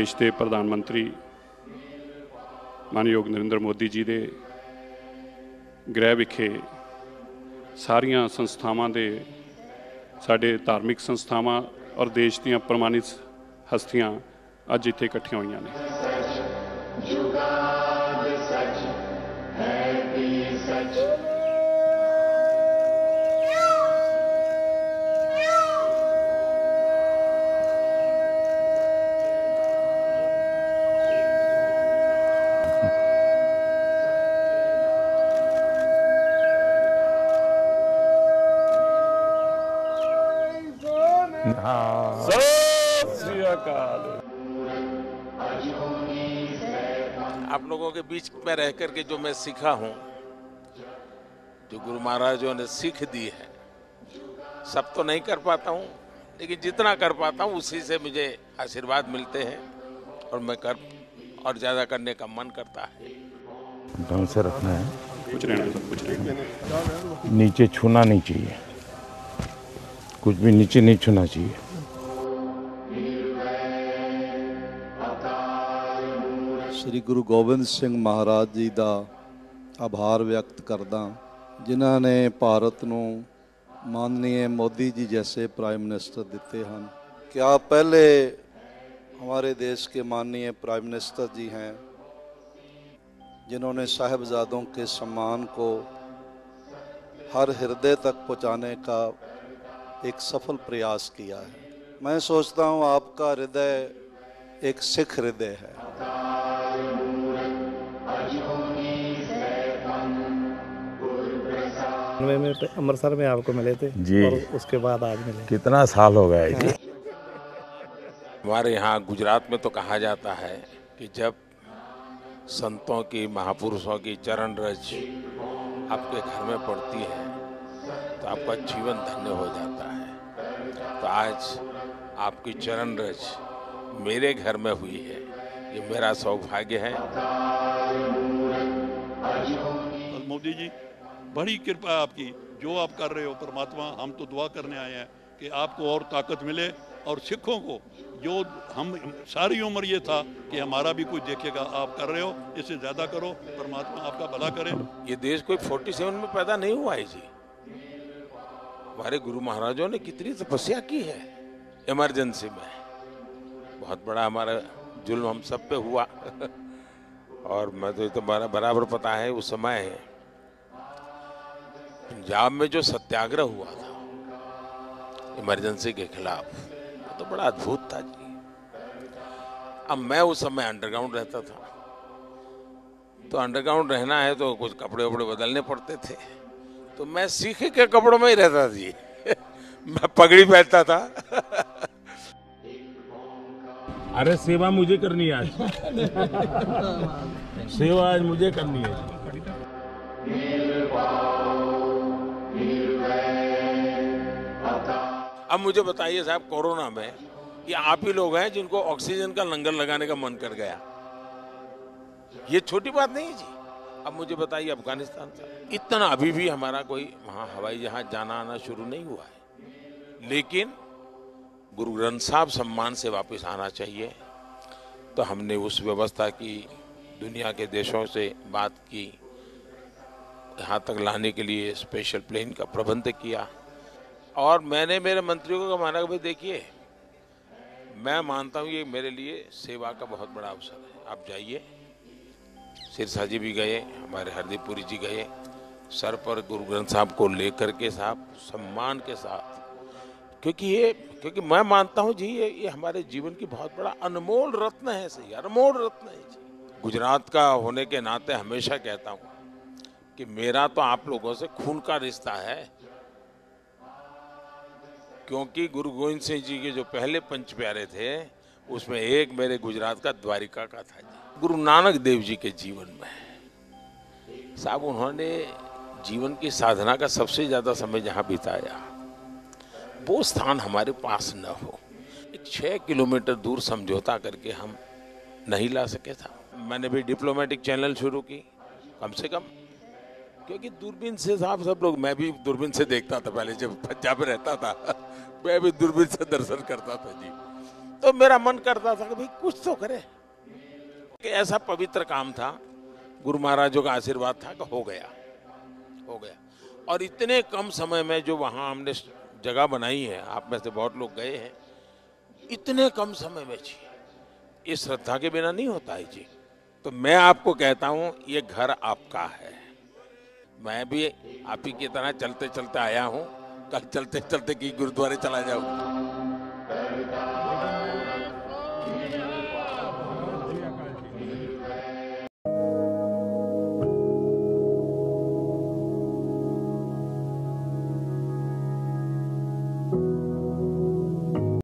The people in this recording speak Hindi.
देश के प्रधानमंत्री मानयोग नरेंद्र मोदी जी के गृह विखे सारिया संस्थावां दे साडे धार्मिक संस्थावां और देश दीयां प्रमाणित हस्तियां अज इत्थे इकट्ठियां होईयां ने। आप लोगों के बीच में रह करके जो मैं सीखा हूं, जो गुरु महाराजों ने सीख दी है, सब तो नहीं कर पाता हूं, लेकिन जितना कर पाता हूं उसी से मुझे आशीर्वाद मिलते हैं और मैं और ज्यादा करने का मन करता है। ढंग से रखना है, कुछ रहना नीचे छूना नहीं चाहिए, कुछ भी नीचे नहीं छूना चाहिए। श्री गुरु गोबिंद सिंह महाराज जी का आभार व्यक्त करदा, जिन्हों ने भारत को माननीय मोदी जी जैसे प्राइम मिनिस्टर दिते हैं। क्या पहले हमारे देश के माननीय प्राइम मिनिस्टर जी हैं जिन्होंने साहिबजादों के सम्मान को हर हृदय तक पहुंचाने का एक सफल प्रयास किया है। मैं सोचता हूं आपका हृदय एक सिख हृदय है। में अमृतसर में आपको मिले थे जी, और उसके बाद आज मिले। कितना साल हो गया जी। हमारे यहाँ गुजरात में तो कहा जाता है कि जब संतों की, महापुरुषों की चरण रज आपके घर में पड़ती है तो आपका जीवन धन्य हो जाता है। तो आज आपकी चरण रज मेरे घर में हुई है, ये मेरा सौभाग्य है। मोदी जी, बड़ी कृपा है आपकी, जो आप कर रहे हो। परमात्मा, हम तो दुआ करने आए हैं कि आपको और ताकत मिले और सिखों को, जो हम सारी उम्र ये था कि हमारा भी कुछ देखेगा, आप कर रहे हो, इससे ज्यादा करो। परमात्मा आपका भला करे। ये देश कोई 47 में पैदा नहीं हुआ है जी। हमारे गुरु महाराजों ने कितनी तपस्या की है इमरजेंसी में। बहुत बड़ा हमारा जुल्म हम सब पे हुआ और मैं तो ये तो बराबर पता है, उस समय पंजाब में जो सत्याग्रह हुआ था इमरजेंसी के खिलाफ, वो तो बड़ा अद्भुत था जी। अब मैं उस समय अंडरग्राउंड रहता था, तो अंडरग्राउंड रहना है तो कुछ कपड़े वपड़े बदलने पड़ते थे, तो मैं सीखे के कपड़ों में ही रहता जी मैं पगड़ी पहनता था अरे सेवा मुझे करनी है आज सेवा आज मुझे करनी है। अब मुझे बताइए साहब, कोरोना में ये आप ही लोग हैं जिनको ऑक्सीजन का लंगर लगाने का मन कर गया। ये छोटी बात नहीं है जी। अब मुझे बताइए, अफगानिस्तान से इतना अभी भी हमारा कोई वहां हवाई जहाज जाना आना शुरू नहीं हुआ है, लेकिन गुरु ग्रंथ साहब सम्मान से वापस आना चाहिए। तो हमने उस व्यवस्था की, दुनिया के देशों से बात की, यहाँ तक लाने के लिए स्पेशल प्लेन का प्रबंध किया। और मैंने मेरे मंत्रियों को माना कि भाई देखिए, मैं मानता हूँ ये मेरे लिए सेवा का बहुत बड़ा अवसर है, आप जाइए। सिरसा जी भी गए, हमारे हरदीप पुरी जी गए, सर पर गुरु ग्रंथ साहब को लेकर के साहब सम्मान के साथ, क्योंकि मैं मानता हूँ जी ये हमारे जीवन की बहुत बड़ा अनमोल रत्न है। सही, अनमोल रत्न है जी। गुजरात का होने के नाते हमेशा कहता हूँ कि मेरा तो आप लोगों से खून का रिश्ता है, क्योंकि गुरु गोविंद सिंह जी के जो पहले पंच प्यारे थे उसमें एक मेरे गुजरात का द्वारिका का था जी। गुरु नानक देव जी के जीवन में साहब, उन्होंने जीवन की साधना का सबसे ज्यादा समय जहाँ बिताया, वो स्थान हमारे पास न हो। एक 6 किलोमीटर दूर समझौता करके हम नहीं ला सके था। मैंने भी डिप्लोमेटिक चैनल शुरू की, कम से कम, क्योंकि दूरबीन से साहब सब लोग, मैं भी दूरबीन से देखता था पहले जब पंजाब में रहता था मैं भी दूरबीन से दर्शन करता था जी। तो मेरा मन करता था कि भाई कुछ तो करे, कि ऐसा पवित्र काम था, गुरु महाराजों का आशीर्वाद था कि हो गया। और इतने कम समय में जो वहाँ हमने जगह बनाई है, आप में से बहुत लोग गए हैं, इतने कम समय में जी, ये श्रद्धा के बिना नहीं होता है जी। तो मैं आपको कहता हूँ ये घर आपका है। मैं भी आप ही की तरह चलते चलते आया हूँ, कल चलते चलते की गुरुद्वारे चला जाऊँ।